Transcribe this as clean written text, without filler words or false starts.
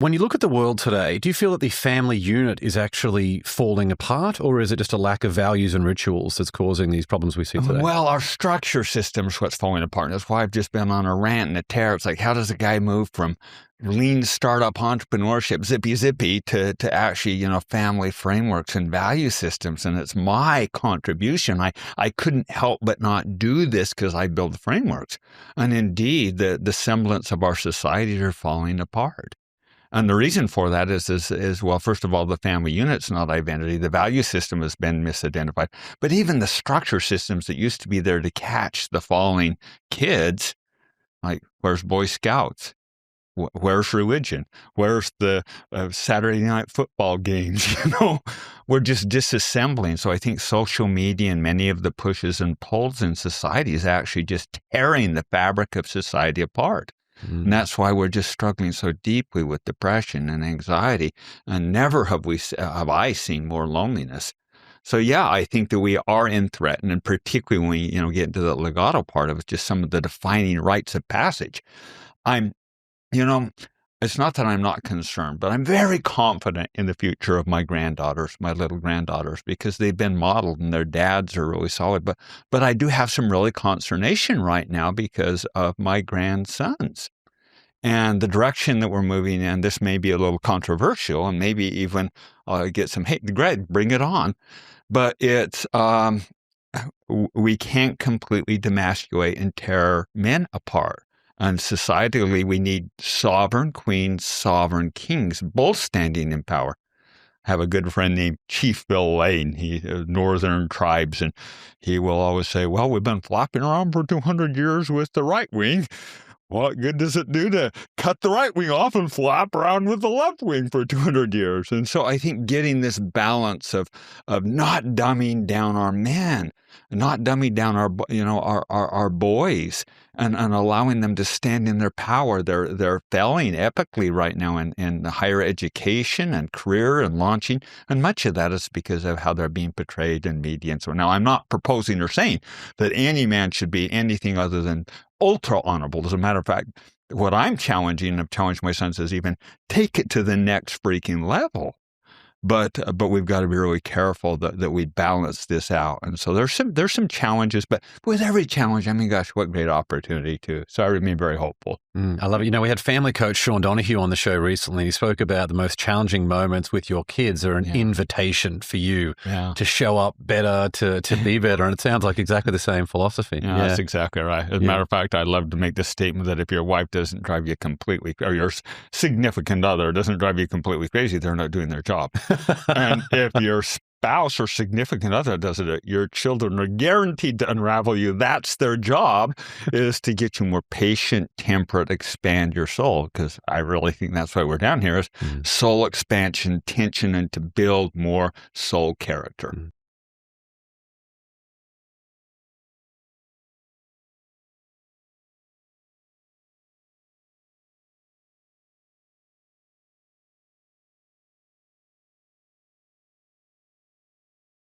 When you look at the world today, do you feel that the family unit is actually falling apart, or is it just a lack of values and rituals that's causing these problems we see today? Well, our structure system is what's falling apart. That's why I've just been on a rant and a tear. It's like, how does a guy move from lean startup entrepreneurship, zippy, to actually, family frameworks and value systems? And it's my contribution. I couldn't help but not do this because I build the frameworks. And indeed, the semblance of our societies are falling apart. And the reason for that is well, first of all, the family unit's not identity. The value system has been misidentified. But even the structure systems that used to be there to catch the falling kids, like where's Boy Scouts? Where's religion? Where's the Saturday night football games? We're just disassembling. So I think social media and many of the pushes and pulls in society is actually just tearing the fabric of society apart. And that's why we're just struggling so deeply with depression and anxiety. And never have I seen more loneliness. So yeah, I think that we are in threat, and particularly when we get into the legato part of it, just some of the defining rites of passage. It's not that I'm not concerned, but I'm very confident in the future of my granddaughters, my little granddaughters, because they've been modeled and their dads are really solid. But I do have some really consternation right now because of my grandsons and the direction that we're moving in. This may be a little controversial and maybe even get some hate. Greg, bring it on. But it's we can't completely demasculate and tear men apart. And societally, we need sovereign queens, sovereign kings, both standing in power. I have a good friend named Chief Bill Lane. He Northern tribes, and he will always say, well, we've been flopping around for 200 years with the right wing. What good does it do to cut the right wing off and flop around with the left wing for 200 years? And so I think getting this balance of not dumbing down our men, not dumbing down our boys, and allowing them to stand in their power. They're failing epically right now in higher education and career and launching, and much of that is because of how they're being portrayed in media. And so now I'm not proposing or saying that any man should be anything other than ultra honorable. As a matter of fact, what I'm challenging and I've challenged my sons is even take it to the next freaking level. But we've got to be really careful that we balance this out. And so there's some challenges, but with every challenge, I mean, gosh, what great opportunity too. So I remain very hopeful. I love it. We had family coach Sean Donahue on the show recently. He spoke about the most challenging moments with your kids are an invitation for you to show up better, to be better. And it sounds like exactly the same philosophy. Yeah, that's exactly right. As a matter of fact, I'd love to make this statement that if your wife doesn't drive you completely, or your significant other doesn't drive you completely crazy, they're not doing their job. And if your spouse or significant other does it, your children are guaranteed to unravel you. That's their job, is to get you more patient, temperate, expand your soul. Because I really think that's why we're down here, is soul expansion, tension, and to build more soul character.